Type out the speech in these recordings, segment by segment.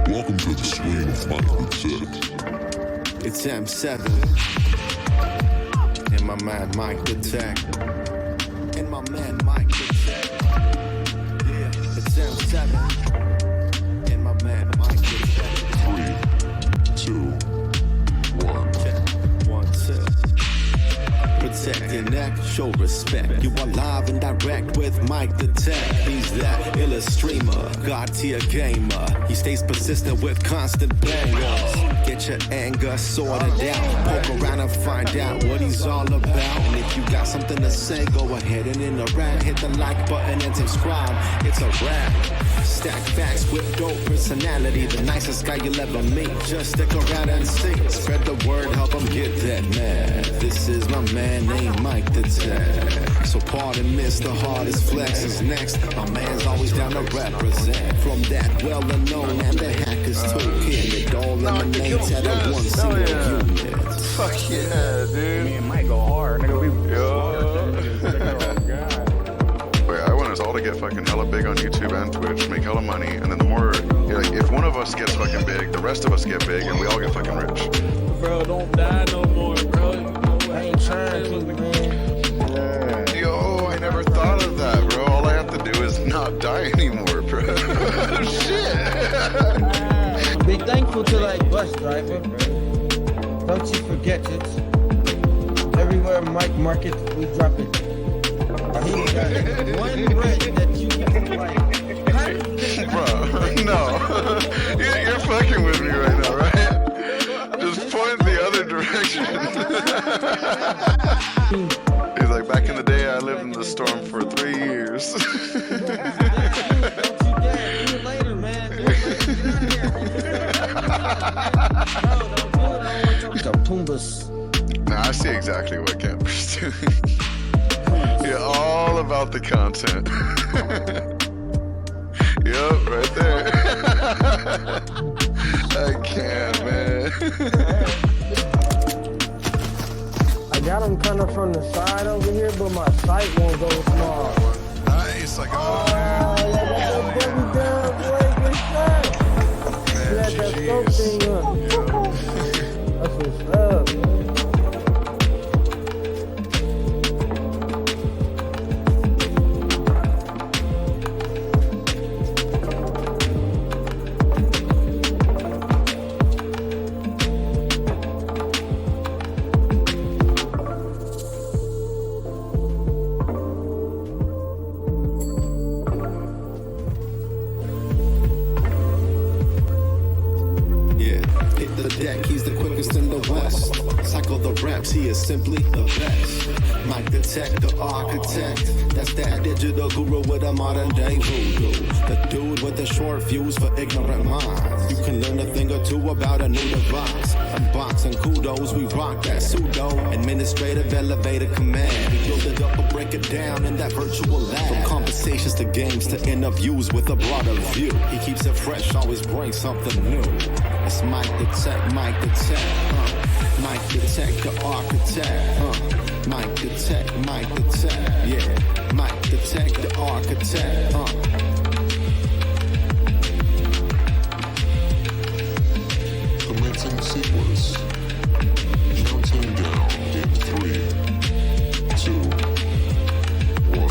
Welcome to the swing of MikeTheTech. It's M7 and my man MikeTheTech. And my man MikeTheTech. Yeah, it's M7 and my man MikeTheTech. 3, 2, 1. Check. 1, 2. Protect your neck, show respect. You are live and direct with MikeTheTech. He's that illa streamer, god tier gamer. He stays persistent with constant bangers. Get your anger sorted out. Poke around and find out what he's all about. And if you got something to say, go ahead and interact. Hit the like button and subscribe. It's a wrap. Stack facts with dope personality. The nicest guy you'll ever meet. Just stick around and see. Spread the word, help him get that man. This is my man named MikeTheTech. So pardon miss the hardest flex is next. My man's always down to represent. From that well-known and the hackers toolkit. It all emanates at a one single unit. Fuck yeah, dude. Me and Mike go hard, nigga. Wait, I want us all to get fucking hella big on YouTube and Twitch, make hella money, and then the more, like, if one of us gets fucking big, the rest of us get big, and we all get fucking rich. Bro, don't die no more, bro. I ain't trying to, man. Yo, I never thought of that, bro. All I have to do is not die anymore, bro. Shit. Be thankful to like bus driver, bro. Don't you forget it. Everywhere Mike market, we drop it. He got one bread that you can like. Bro, no. You're fucking with me right now, right? Just point the other direction. He's like, back in the day, I lived in the storm for 3 years. Don't you dare. Do it later, man. Do it later. Pumbas. Nah, I see exactly what Camper's doing. You're all about the content. Yup, right there. I can't, man. I got him kind of from the side over here, but my sight won't go small. Nice, like, oh, That scope thing up. That's what's up. Deck, he's the quickest in the West. Cycle the reps, he is simply the best. MikeTheTech, the architect. That's that digital guru with a modern day voodoo. The dude with the short fuse for ignorant minds. You can learn a thing or two about a new device. Unboxing kudos, we rock that pseudo. Administrative elevator command. We build it up or break it down in that virtual lab. From conversations to games to interviews with a broader view. He keeps it fresh, always brings something new. It's MikeTheTech, MikeTheTech, MikeTheTech, the architect, MikeTheTech, yeah, MikeTheTech, the architect, Commencing sequence. Counting down in 3, 2, 1.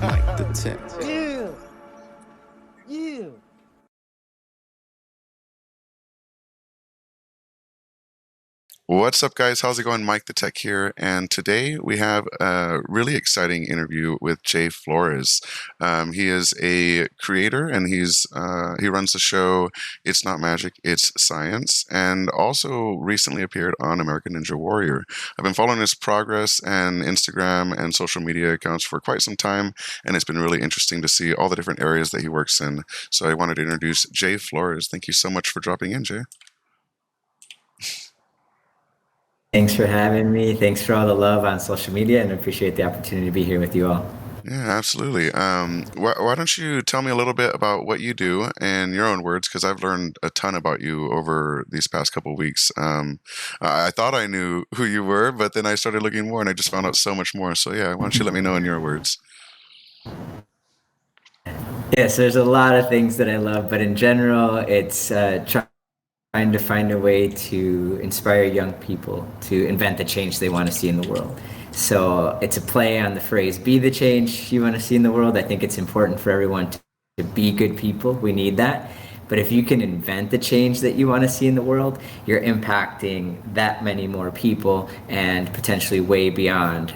MikeTheTech. Yeah. Yeah. What's up, guys? How's it going? MikeTheTech here, and today we have a really exciting interview with Jay Flores. He is a creator, and he runs the show It's Not Magic, It's Science, and also recently appeared on American Ninja Warrior. I've been following his progress and Instagram and social media accounts for quite some time, and it's been really interesting to see all the different areas that he works in. So I wanted to introduce Jay Flores. Thank you so much for dropping in, Jay. Thanks for having me. Thanks for all the love on social media, and I appreciate the opportunity to be here with you all. Yeah, absolutely. Why don't you tell me a little bit about what you do in your own words? Because I've learned a ton about you over these past couple of weeks. I thought I knew who you were, but then I started looking more and I just found out so much more. So, yeah, why don't you let me know in your words? Yes, there's a lot of things that I love, but in general, it's trying to find a way to inspire young people to invent the change they want to see in the world. So it's a play on the phrase, be the change you want to see in the world. I think it's important for everyone to be good people. We need that. But if you can invent the change that you want to see in the world, you're impacting that many more people and potentially way beyond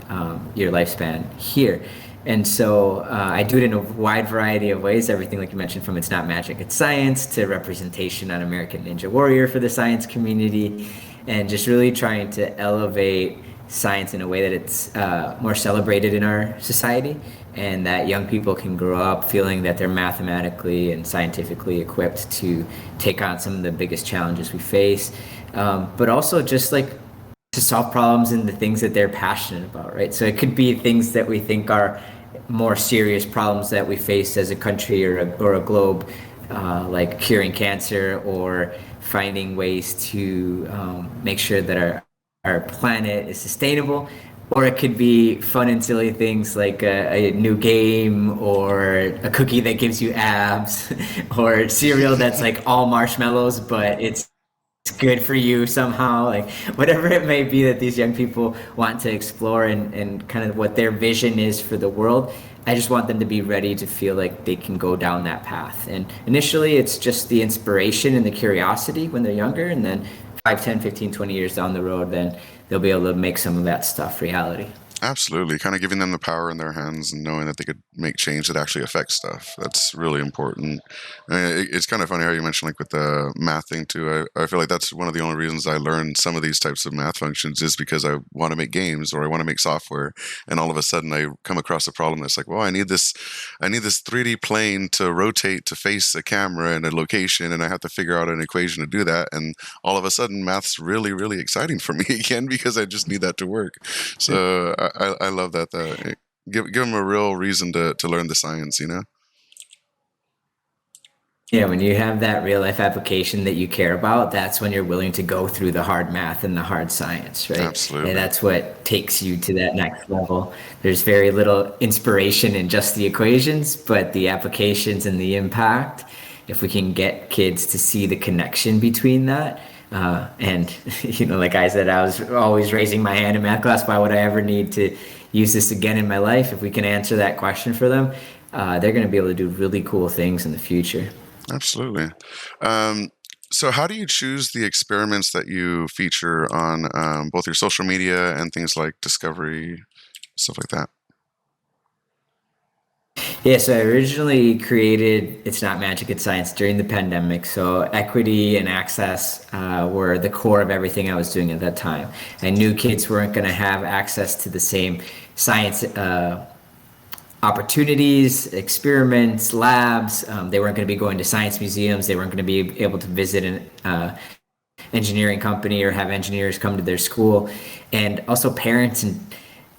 your lifespan here. And so I do it in a wide variety of ways, everything like you mentioned, from It's Not Magic, It's Science to representation on American Ninja Warrior for the science community, and just really trying to elevate science in a way that it's more celebrated in our society, and that young people can grow up feeling that they're mathematically and scientifically equipped to take on some of the biggest challenges we face, but also just like to solve problems in the things that they're passionate about, right? So it could be things that we think are more serious problems that we face as a country or a globe, like curing cancer or finding ways to make sure that our planet is sustainable. Or it could be fun and silly things like a new game or a cookie that gives you abs or cereal that's like all marshmallows, but it's good for you somehow, like whatever it may be that these young people want to explore and kind of what their vision is for the world. I just want them to be ready to feel like they can go down that path. And initially it's just the inspiration and the curiosity when they're younger, and then 5, 10, 15, 20 years down the road, then they'll be able to make some of that stuff reality. Absolutely. Kind of giving them the power in their hands and knowing that they could make change that actually affects stuff. That's really important. It's kind of funny how you mentioned like with the math thing too. I feel like that's one of the only reasons I learned some of these types of math functions is because I want to make games or I want to make software. And all of a sudden I come across a problem that's like, well, I need this 3D plane to rotate to face a camera in a location, and I have to figure out an equation to do that. And all of a sudden math's really, really exciting for me again because I just need that to work. So I love that. Give them a real reason to learn the science, you know? Yeah, when you have that real life application that you care about, that's when you're willing to go through the hard math and the hard science, right? Absolutely. And that's what takes you to that next level. There's very little inspiration in just the equations, but the applications and the impact, if we can get kids to see the connection between that, and like I said, I was always raising my hand in math class. Why would I ever need to use this again in my life? If we can answer that question for them, they're going to be able to do really cool things in the future. Absolutely. So how do you choose the experiments that you feature on both your social media and things like Discovery, stuff like that? Yeah, so I originally created It's Not Magic, It's Science during the pandemic. So equity and access were the core of everything I was doing at that time. I knew kids weren't going to have access to the same science opportunities, experiments, labs. They weren't going to be going to science museums. They weren't going to be able to visit an engineering company or have engineers come to their school. And also parents and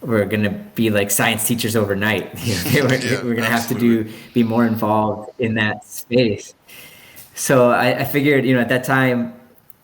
we're going to be like science teachers overnight. We're going to have to be more involved in that space. So I figured, at that time,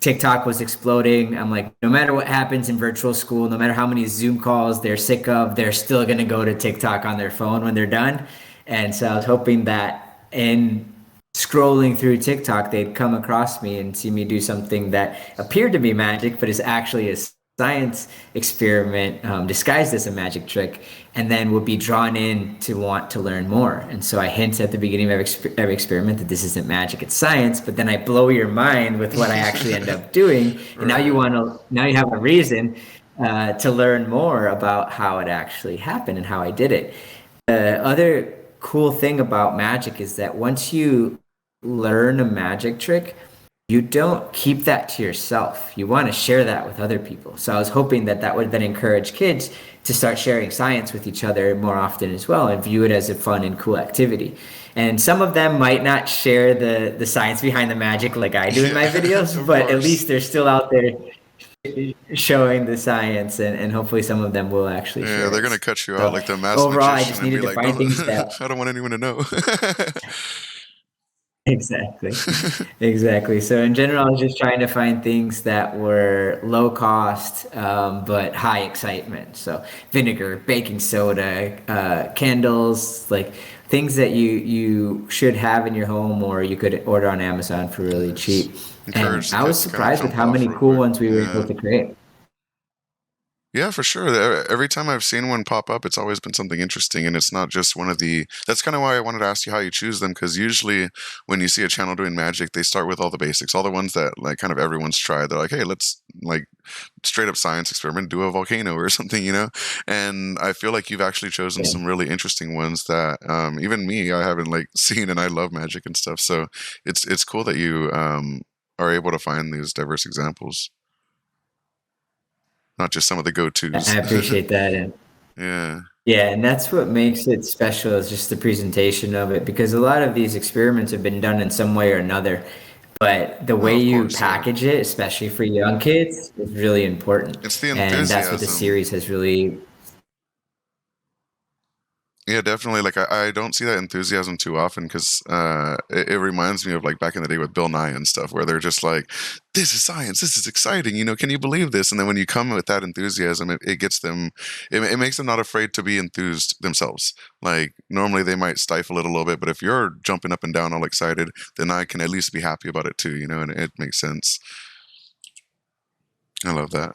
TikTok was exploding. I'm like, no matter what happens in virtual school, no matter how many Zoom calls they're sick of, they're still going to go to TikTok on their phone when they're done. And so I was hoping that in scrolling through TikTok, they'd come across me and see me do something that appeared to be magic, but is actually a science experiment disguised as a magic trick, and then would be drawn in to want to learn more. And so I hint at the beginning of every experiment that this isn't magic, it's science, but then I blow your mind with what I actually end up doing. And now you have a reason to learn more about how it actually happened and how I did it. The other cool thing about magic is that once you learn a magic trick, you don't keep that to yourself. You want to share that with other people. So I was hoping that would then encourage kids to start sharing science with each other more often as well and view it as a fun and cool activity. And some of them might not share the science behind the magic like I do in my videos, but at least they're still out there showing the science, and hopefully some of them will actually Yeah, share they're it. gonna cut you out So like the masked overall, I magician just and be needed to like, find "Don't, things that I don't want anyone to know." exactly. Exactly. So in general, I was just trying to find things that were low cost, but high excitement. So vinegar, baking soda, candles, like things that you should have in your home or you could order on Amazon for really Nice. cheap. And Encourage the I was kids to kind of surprised with jump how off many real cool quick. ones we were able Yeah. to create. Yeah, for sure. Every time I've seen one pop up, it's always been something interesting, and it's not just one of the. That's kind of why I wanted to ask you how you choose them, because usually when you see a channel doing magic, they start with all the basics, all the ones that like kind of everyone's tried. They're like, hey, let's like straight up science experiment, do a volcano or something, you know. And I feel like you've actually chosen Yeah. some really interesting ones that even me, I haven't like seen, and I love magic and stuff. So it's cool that you are able to find these diverse examples, not just some of the go-tos. I appreciate that. And Yeah. yeah, and that's what makes it special is just the presentation of it, because a lot of these experiments have been done in some way or another, but the Oh, way of you course, yeah. package it, especially for young kids, is really important. It's the And that's what the enthusiasm. series has really. Yeah, definitely. Like I don't see that enthusiasm too often because it reminds me of like back in the day with Bill Nye and stuff, where they're just like, "This is science. This is exciting. You know, can you believe this?" And then when you come with that enthusiasm, it gets them. It makes them not afraid to be enthused themselves. Like normally they might stifle it a little bit, but if you're jumping up and down all excited, then I can at least be happy about it too. You know, and it makes sense. I love that.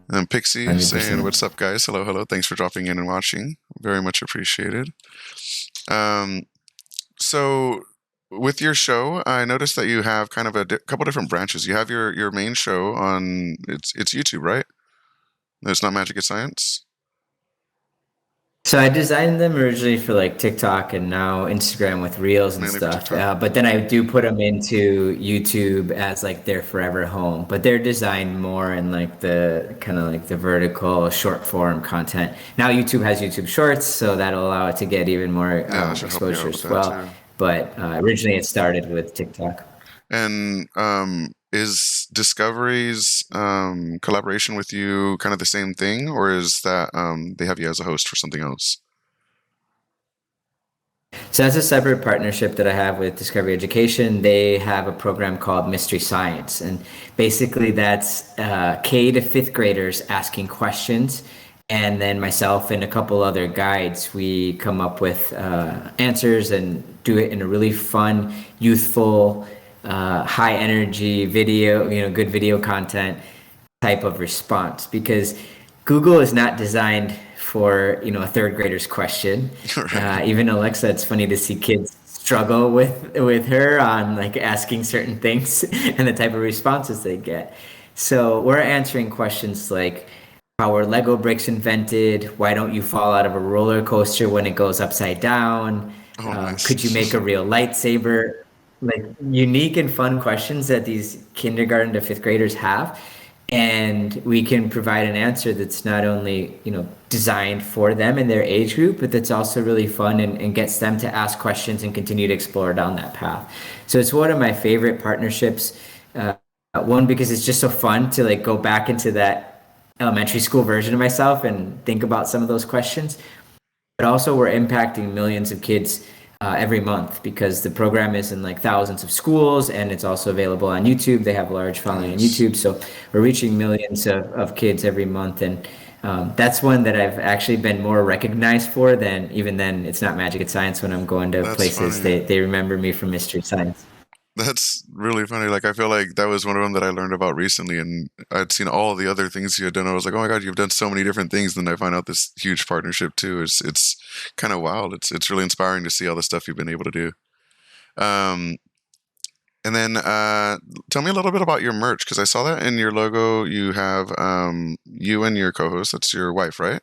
And Pixie saying, 100%. "What's up, guys? Hello, hello. Thanks for dropping in and watching. Very much appreciated." Um, so with your show, I noticed that you have kind of a couple different branches. You have your main show on it's YouTube, right? It's not Magic, it's Science. So I designed them originally for like TikTok and now Instagram with Reels and Mainly for stuff. TikTok. But then I do put them into YouTube as like their forever home. But they're designed more in like the kind of like the vertical short form content. Now YouTube has YouTube Shorts, so that'll allow it to get even more Yeah, that should help you out exposure with as that well. too. But originally it started with TikTok. And is Discovery's collaboration with you kind of the same thing, or is that they have you as a host for something else? So that's a separate partnership that I have with Discovery Education. They have a program called Mystery Science, and basically that's K to fifth graders asking questions, and then myself and a couple other guides, we come up with answers and do it in a really fun, youthful, high energy video, good video content type of response, because Google is not designed for a third grader's question. Right. Even Alexa, it's funny to see kids struggle with her on like asking certain things and the type of responses they get. So we're answering questions like, how were Lego bricks invented? Why don't you fall out of a roller coaster when it goes upside down? Oh, Could you nice. make a real lightsaber? Like unique and fun questions that these kindergarten to fifth graders have. And we can provide an answer that's not only, designed for them and their age group, but that's also really fun and gets them to ask questions and continue to explore down that path. So it's one of my favorite partnerships. One, because it's just so fun to like go back into that elementary school version of myself and think about some of those questions, but also we're impacting millions of kids every month, because the program is in like thousands of schools and it's also available on YouTube. They have a large following on Nice. YouTube, so we're reaching millions of kids every month. And that's one that I've actually been more recognized for than even then. It's not Magic, it's Science. When I'm going to That's places, funny. they remember me from Mystery Science. That's really funny. Like I feel like that was one of them that I learned about recently, and I'd seen all the other things you had done. I was like, oh my god, you've done so many different things. And then I find out this huge partnership too. It's kind of wild. It's really inspiring to see all the stuff you've been able to do. Um, and then tell me a little bit about your merch, because I saw that in your logo. You have you and your co-host. That's your wife, right?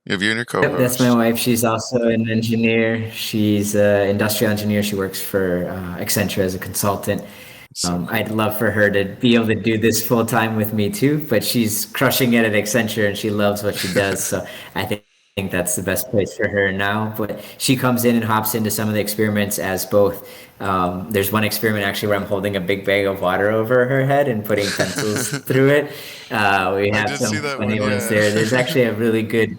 You have you and your Yep, that's my co-host. wife. She's also an engineer. She's an industrial engineer. She works for Accenture as a consultant. It's so I'd cool. love for her to be able to do this full time with me too, but she's crushing it at Accenture and she loves what she does. So I think think that's the best place for her now. But she comes in and hops into some of the experiments as both. There's one experiment actually where I'm holding a big bag of water over her head and putting pencils through it. We I have did see some that funny one, ones yeah. there. There's actually a really good.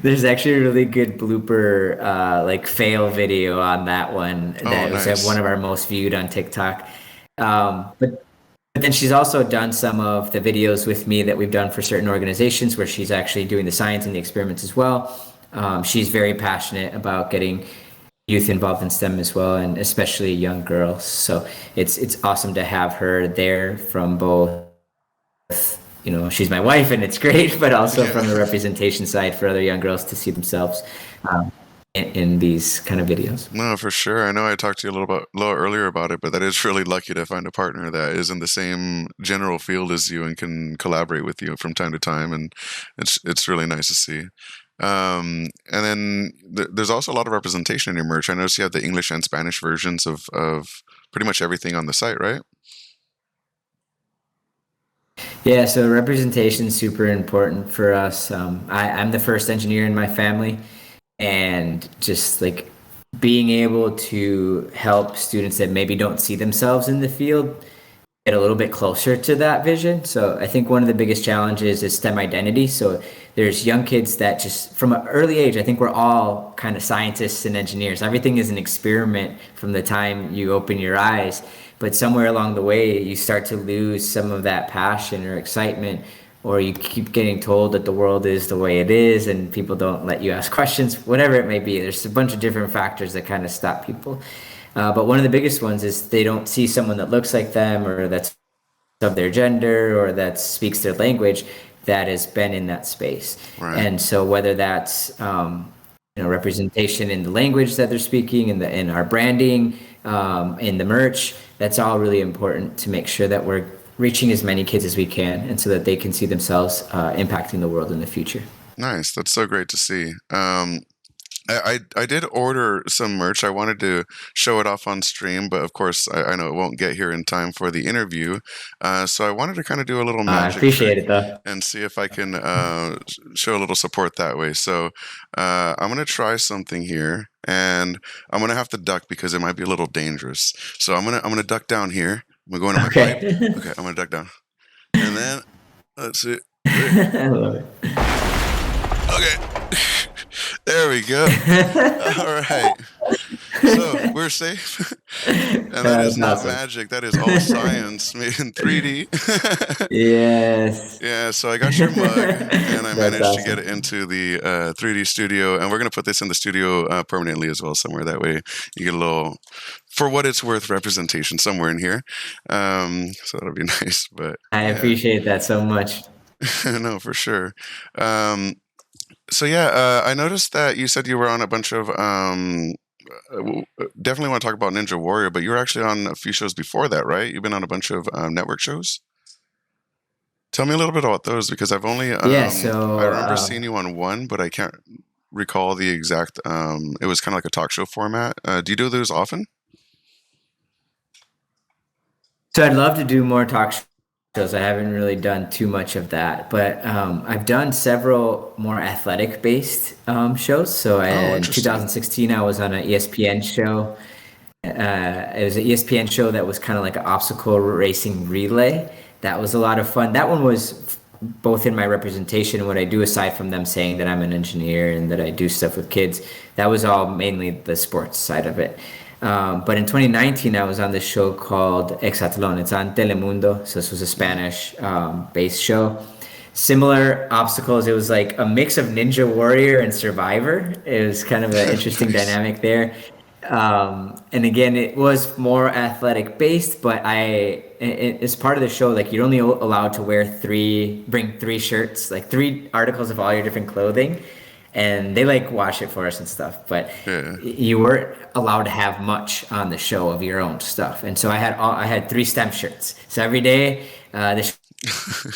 There's actually a really good blooper, like fail video on that one Oh, that was one nice. of our most viewed on TikTok. But then she's also done some of the videos with me that we've done for certain organizations where she's actually doing the science and the experiments as well. She's very passionate about getting youth involved in STEM as well, and especially young girls. So it's awesome to have her there from both, she's my wife and it's great, but also Yeah. from the representation side for other young girls to see themselves um, in these kind of videos. No, for sure. I know I talked to you little earlier about it, but that is really lucky to find a partner that is in the same general field as you and can collaborate with you from time to time, and it's really nice to see. And then there's also a lot of representation in your merch. I noticed you have the English and Spanish versions of pretty much everything on the site, right? Yeah, so representation is super important for us. I'm the first engineer in my family, and just like being able to help students that maybe don't see themselves in the field get a little bit closer to that vision. So I think one of the biggest challenges is STEM identity. So there's young kids that just from an early age, I think we're all kind of scientists and engineers. Everything is an experiment from the time you open your eyes. But somewhere along the way, you start to lose some of that passion or excitement, or you keep getting told that the world is the way it is and people don't let you ask questions, whatever it may be. There's a bunch of different factors that kind of stop people. But one of the biggest ones is they don't see someone that looks like them or that's of their gender or that speaks their language that has been in that space. Right. And so whether that's representation in the language that they're speaking, in our branding, in the merch, that's all really important to make sure that we're reaching as many kids as we can, and so that they can see themselves impacting the world in the future. Nice. That's so great to see. I did order some merch. I wanted to show it off on stream, but of course, I know it won't get here in time for the interview. So I wanted to kind of do a little I magic appreciate trick it though. and see if I can show a little support that way. So I'm gonna try something here, and I'm gonna have to duck because it might be a little dangerous. So I'm gonna duck down here. I'm gonna go into my pipe. Okay. Okay, I'm gonna duck down, and then let's see. I love it. Okay. There we go. All right. So we're safe. And that is not Awesome. magic. That is all science made in 3D. Yes. Yeah, so I got your mug and I That's managed to get awesome. it into the 3D studio. And we're going to put this in the studio permanently as well, somewhere. That way you get a little, for what it's worth, representation somewhere in here. So that'll be nice. But I yeah, appreciate that so much. no, for sure. So yeah, I noticed that you said you were on a bunch of definitely want to talk about Ninja Warrior, but you were actually on a few shows before that, right? You've been on a bunch of network shows. Tell me a little bit about those because I've only Yeah, I so remember seeing you on one, but I can't recall the exact. It was kind of like a talk show format. Do you do those often? I'd love to do more talk shows. I haven't really done too much of that, but I've done several more athletic based shows. So Oh, in interesting. 2016, I was on an ESPN show. It was an ESPN show that was kind of like an obstacle racing relay. That was a lot of fun. That one was both in my representation and what I do, aside from them saying that I'm an engineer and that I do stuff with kids. That was all mainly the sports side of it. But in 2019, I was on this show called Exatlón. It's on Telemundo. So this was a Spanish based show. Similar obstacles. It was like a mix of Ninja Warrior and Survivor. It was kind of an interesting Nice. dynamic there. And again, it was more athletic based, but as part of the show, like you're only allowed to bring three shirts, like three articles of all your different clothing, and they like wash it for us and stuff. But Yeah. you weren't allowed to have much on the show of your own stuff. And so I had three STEM shirts. So every day, the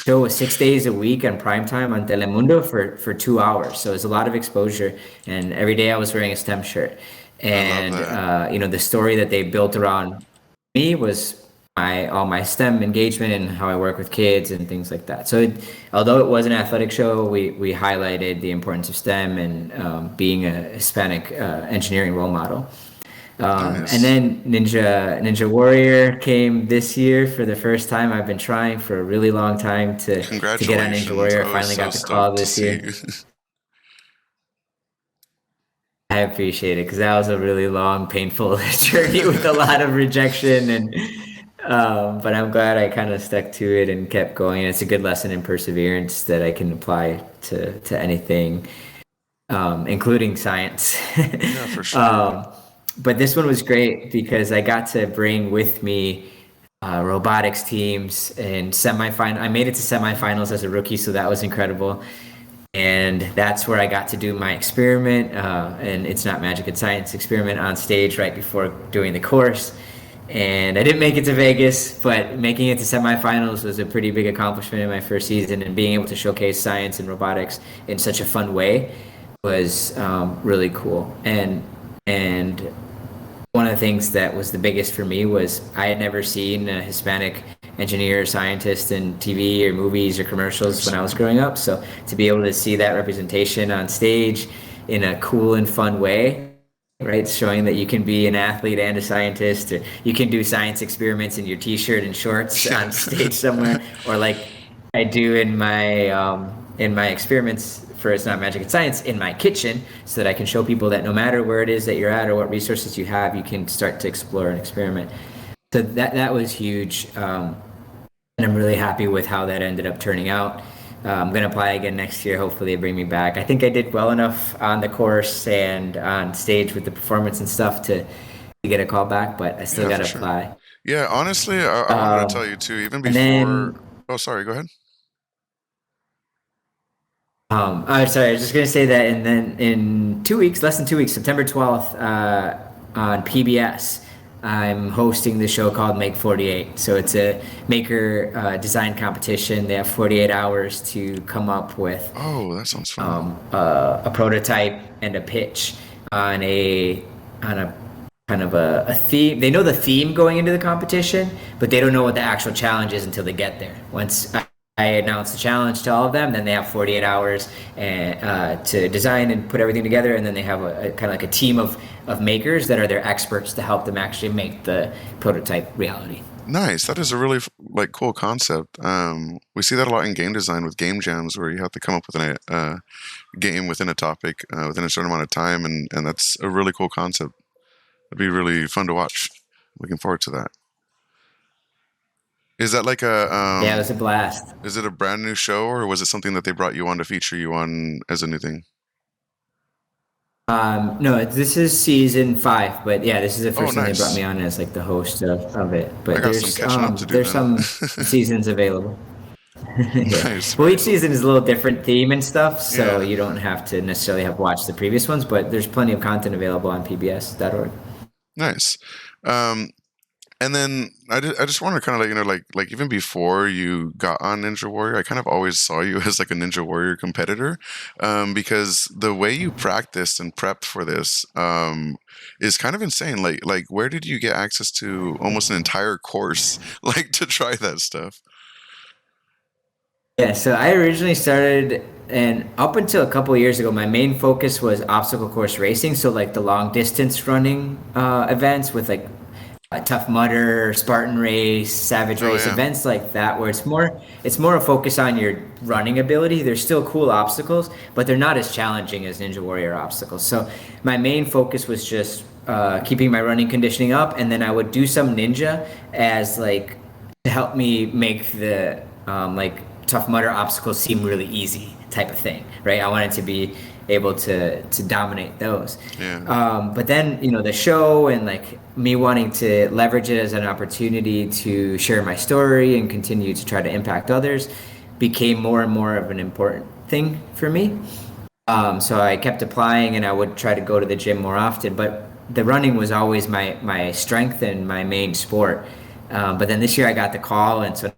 show was 6 days a week on primetime on Telemundo for 2 hours. So it was a lot of exposure. And every day I was wearing a STEM shirt. I love And, that. the story that they built around me was all my STEM engagement and how I work with kids and things like that. So although it was an athletic show, we highlighted the importance of STEM and being a Hispanic engineering role model. Nice. And then Ninja Warrior came this year for the first time. I've been trying for a really long time to get on Congratulations. Ninja Warrior. I I was finally so got the call stoked to this see year. you. I appreciate it because that was a really long, painful journey with a lot of rejection, and but I'm glad I kind of stuck to it and kept going. It's a good lesson in perseverance that I can apply to anything, including science. Yeah, for sure. But this one was great because I got to bring with me robotics teams and semifinal. I made it to semifinals as a rookie, so that was incredible. And that's where I got to do my experiment, and It's Not Magic, It's Science experiment on stage right before doing the course. And I didn't make it to Vegas, but making it to semifinals was a pretty big accomplishment in my first season, and being able to showcase science and robotics in such a fun way was really cool. And one of the things that was the biggest for me was I had never seen a Hispanic engineer or scientist in TV or movies or commercials when I was growing up. So to be able to see that representation on stage in a cool and fun way, right, showing that you can be an athlete and a scientist, or you can do science experiments in your t-shirt and shorts on stage somewhere, or like I do in my experiments for It's Not Magic, It's Science in my kitchen, so that I can show people that no matter where it is that you're at or what resources you have, you can start to explore and experiment. So that was huge, and I'm really happy with how that ended up turning out. I'm going to apply again next year. Hopefully they bring me back. I think I did well enough on the course and on stage with the performance and stuff to get a call back, but I still Yeah, got for to sure. apply. Yeah, honestly, I wanted to tell you too, even And before. then Oh, sorry, go ahead. I'm sorry, I was just gonna say that, and then in 2 weeks, less than 2 weeks, September 12th, on PBS, I'm hosting the show called Make 48. So it's a maker design competition. They have 48 hours to come up with Oh, that sounds fun. a prototype and a pitch on a kind of a theme. They know the theme going into the competition, but they don't know what the actual challenge is until they get there. Once I announce the challenge to all of them, then they have 48 hours to design and put everything together, and then they have a kind of like a team of makers that are their experts to help them actually make the prototype reality. Nice. That is a really like cool concept. We see that a lot in game design with game jams, where you have to come up with a game within a topic within a certain amount of time, and that's a really cool concept. It'd be really fun to watch. Looking forward to that. Is that like Yeah, it was a blast. is it a brand new show, or was it something that they brought you on to feature you on as a new thing? No, this is season 5, but yeah, this is the first time they nice. brought me on as like the host of it. I But got some catching up to do there's then. some seasons available. Yeah. Nice. Well, Very each cool. season is a little different theme and stuff, so Yeah. you don't have to necessarily have watched the previous ones, but there's plenty of content available on pbs.org. Nice. And then I just want to kind of let you know, like even before you got on Ninja Warrior, I kind of always saw you as like a Ninja Warrior competitor, because the way you practiced and prepped for this is kind of insane. Like where did you get access to almost an entire course like to try that stuff? Yeah, so I originally started, and up until a couple of years ago, my main focus was obstacle course racing. So like the long distance running events with like a Tough Mudder, Spartan Race, Savage Oh Race, yeah. events like that, where it's more a focus on your running ability. They're still cool obstacles, but they're not as challenging as Ninja Warrior obstacles. So my main focus was just keeping my running conditioning up, and then I would do some ninja as like to help me make the like Tough Mudder obstacles seem really easy type of thing, right? I wanted to be able to dominate those. Yeah. But then, the show and like me wanting to leverage it as an opportunity to share my story and continue to try to impact others became more and more of an important thing for me. So I kept applying, and I would try to go to the gym more often, but the running was always my strength and my main sport. But then this year I got the call, and so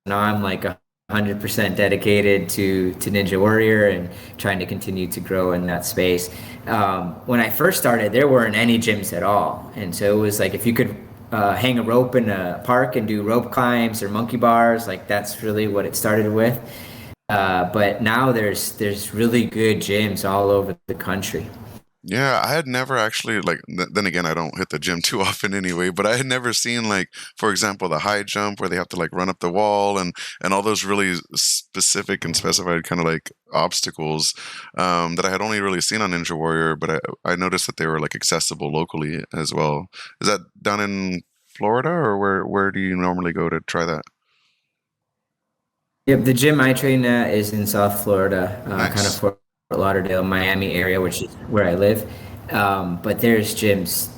now I'm like 100% dedicated to Ninja Warrior and trying to continue to grow in that space. When I first started, there weren't any gyms at all, and so it was like if you could hang a rope in a park and do rope climbs or monkey bars. Like that's really what it started with. But now there's really good gyms all over the country. Yeah, I had never actually like. Then again, I don't hit the gym too often anyway. But I had never seen like, for example, the high jump where they have to like run up the wall and all those really specific and specified kind of like obstacles that I had only really seen on Ninja Warrior. But I noticed that they were like accessible locally as well. Is that down in Florida, or where do you normally go to try that? Yep, the gym I train at is in South Florida, kind of Nice. Fort Lauderdale, Miami area, which is where I live. But there's gyms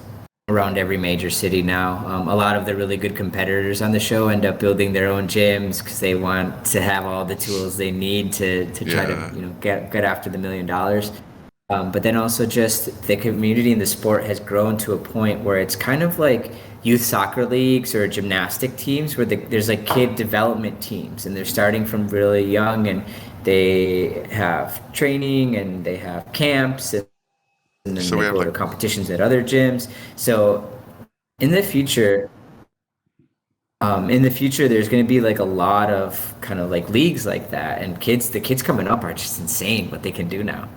around every major city now. A lot of the really good competitors on the show end up building their own gyms because they want to have all the tools they need to try Yeah, to get after the $1 million. But then also just the community in the sport has grown to a point where it's kind of like youth soccer leagues or gymnastic teams where there's like kid development teams and they're starting from really young and they have training and they have camps and then so we they have go like to competitions at other gyms. So in the future, there's going to be like a lot of kind of like leagues like that, and the kids coming up are just insane what they can do now.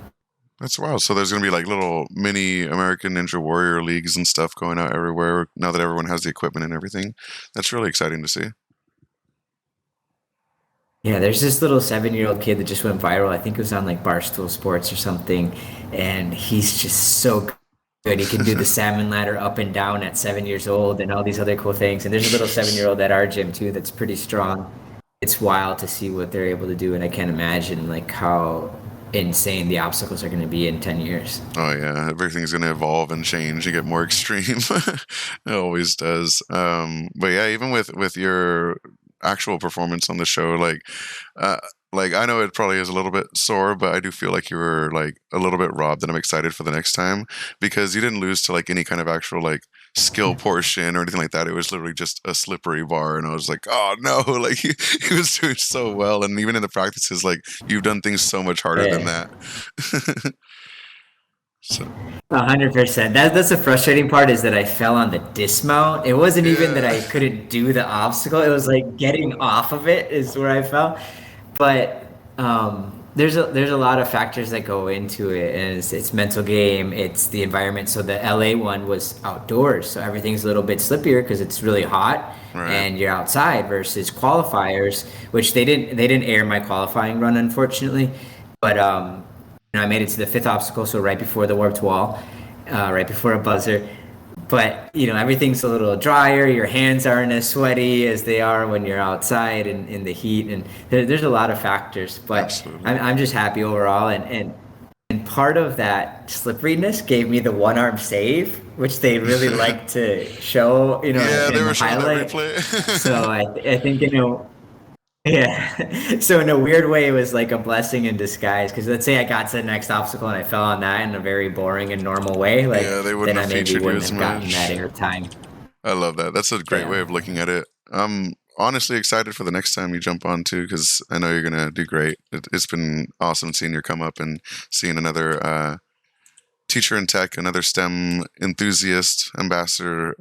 that's wild. So there's gonna be like little mini American Ninja Warrior leagues and stuff going out everywhere now that everyone has the equipment and everything. That's really exciting to see. Yeah, there's this little 7-year-old kid that just went viral. I think it was on like Barstool Sports or something, and he's just so good. He can do the salmon ladder up and down at 7 years old, and all these other cool things. And there's a little 7-year-old at our gym too that's pretty strong. It's wild to see what they're able to do, and I can't imagine like how insane the obstacles are going to be in 10 years. Oh yeah, everything's gonna evolve and change and get more extreme. It always does. But yeah, even with your actual performance on the show, uh, like I know it probably is a little bit sore, but I do feel like you were like a little bit robbed, and I'm excited for the next time because you didn't lose to like any kind of actual like skill portion or anything like that. It was literally just a slippery bar, and I was like, oh no, like he was doing so well, and even in the practices, like you've done things so much harder than Yeah. that. So 100%. That's the frustrating part is that I fell on the dismount. It wasn't even that yeah, I couldn't do the obstacle. It was like getting off of it is where I fell. But there's a lot of factors that go into it, and it's mental game, it's the environment. So the LA one was outdoors, so everything's a little bit slippier because it's really hot right. and you're outside versus qualifiers, which they didn't air my qualifying run unfortunately, but I made it to the fifth obstacle, so right before the warped wall, right before a buzzer. But everything's a little drier. Your hands aren't as sweaty as they are when you're outside in the heat, and there's a lot of factors. But Absolutely. I'm just happy overall, and part of that slipperiness gave me the one arm save, which they really like to show, Yeah, they in the were showing that highlight. replay. So I think yeah. So in a weird way, it was like a blessing in disguise. Because let's say I got to the next obstacle and I fell on that in a very boring and normal way, like Yeah, they wouldn't then have I maybe featured you wouldn't as have gotten that much. airtime. I love that. That's a great Yeah. way of looking at it. I'm honestly excited for the next time you jump on too, because I know you're gonna do great. It's been awesome seeing your come up and seeing another teacher in tech, another STEM enthusiast ambassador,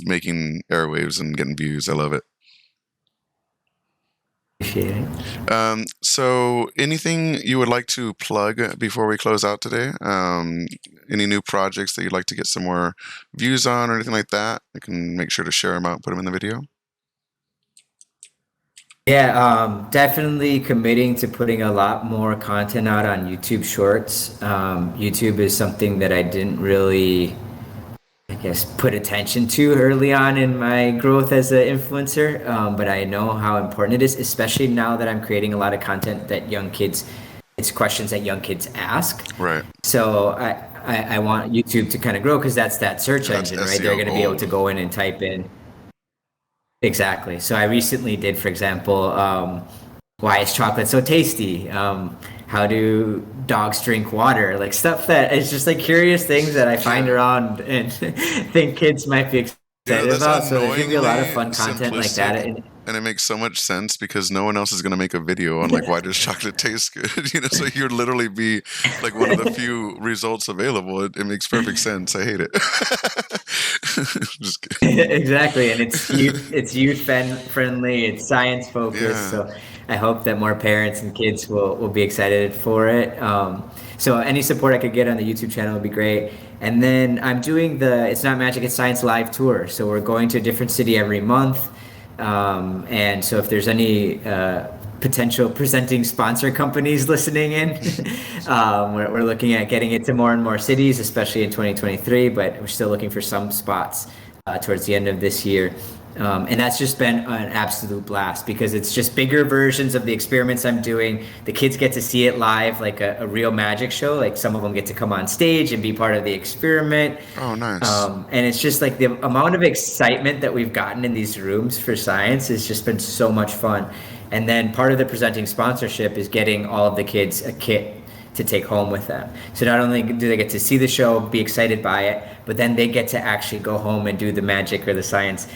making airwaves and getting views. I love it. Appreciate it. So anything you would like to plug before we close out today? Any new projects that you'd like to get some more views on or anything like that? I can make sure to share them out, put them in the video. Yeah, definitely committing to putting a lot more content out on YouTube Shorts. YouTube is something that I didn't really, I guess, put attention to early on in my growth as an influencer. But I know how important it is, especially now that I'm creating a lot of content that it's questions that young kids ask. Right. So I want YouTube to kind of grow because that's that search That's engine, right? They're SEO going to be able gold. to go in and type in. Exactly. So I recently did, for example, why is chocolate so tasty? How do dogs drink water? Like stuff that is just like curious things that I find Yeah. around and think kids might be Yeah, excited that's about. So there's gonna be a lot of annoyingly fun content like simplistic that. And it makes so much sense because no one else is going to make a video on like why does chocolate taste good, you know? So you'd literally be like one of the few results available. It makes perfect sense. I hate it. Just kidding. Exactly, and it's youth friendly, it's science focused. Yeah. So I hope that more parents and kids will be excited for it. So any support I could get on the YouTube channel would be great. And then I'm doing the It's Not Magic, It's Science live tour. So we're going to a different city every month. And so if there's any potential presenting sponsor companies listening in, we're looking at getting it to more and more cities, especially in 2023, but we're still looking for some spots towards the end of this year. And that's just been an absolute blast because it's just bigger versions of the experiments I'm doing. The kids get to see it live, like a real magic show. Like some of them get to come on stage and be part of the experiment. Oh, nice. And it's just like the amount of excitement that we've gotten in these rooms for science has just been so much fun. And then part of the presenting sponsorship is getting all of the kids a kit to take home with them. So not only do they get to see the show, be excited by it, but then they get to actually go home and do the magic or the science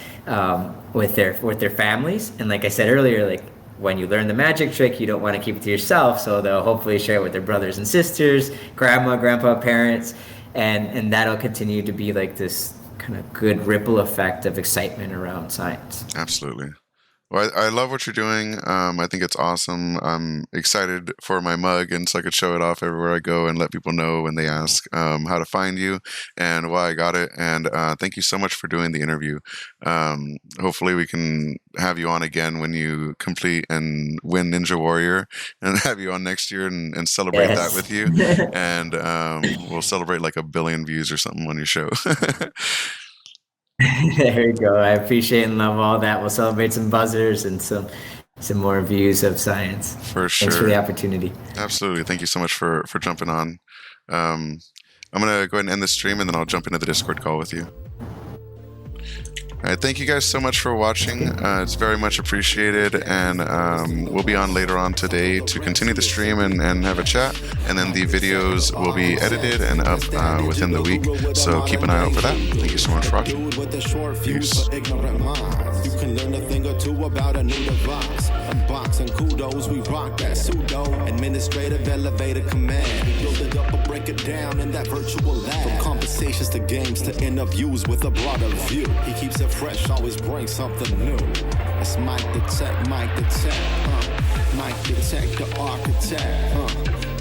with their families. And like I said earlier, like when you learn the magic trick, you don't want to keep it to yourself. So they'll hopefully share it with their brothers and sisters, grandma, grandpa, parents, and that'll continue to be like this kind of good ripple effect of excitement around science. Absolutely. Well, I love what you're doing. I think it's awesome. I'm excited for my mug, and so I could show it off everywhere I go and let people know when they ask how to find you and why I got it. And thank you so much for doing the interview. Hopefully we can have you on again when you complete and win Ninja Warrior, and have you on next year and celebrate that with you. And we'll celebrate like 1 billion views or something on your show. There you go. I appreciate and love all that. We'll celebrate some buzzers and some more views of science. For sure. Thanks for the opportunity. Absolutely. Thank you so much for jumping on. I'm going to go ahead and end the stream, and then I'll jump into the Discord call with you. All right, thank you guys so much for watching. It's very much appreciated, and we'll be on later on today to continue the stream and have a chat, and then the videos will be edited and up within the week, so keep an eye out for that. Thank you so much for watching. Peace. You can learn a thing or two about a new device. Unboxing kudos, we rock that pseudo administrative elevator command. We build it up or break it down in that virtual lab. From conversations to games to interviews with a broader view. He keeps it fresh, always brings something new. It's MikeTheTech, MikeTheTech, MikeTheTech, the architect,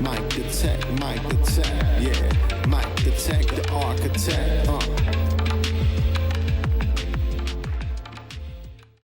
MikeTheTech, MikeTheTech.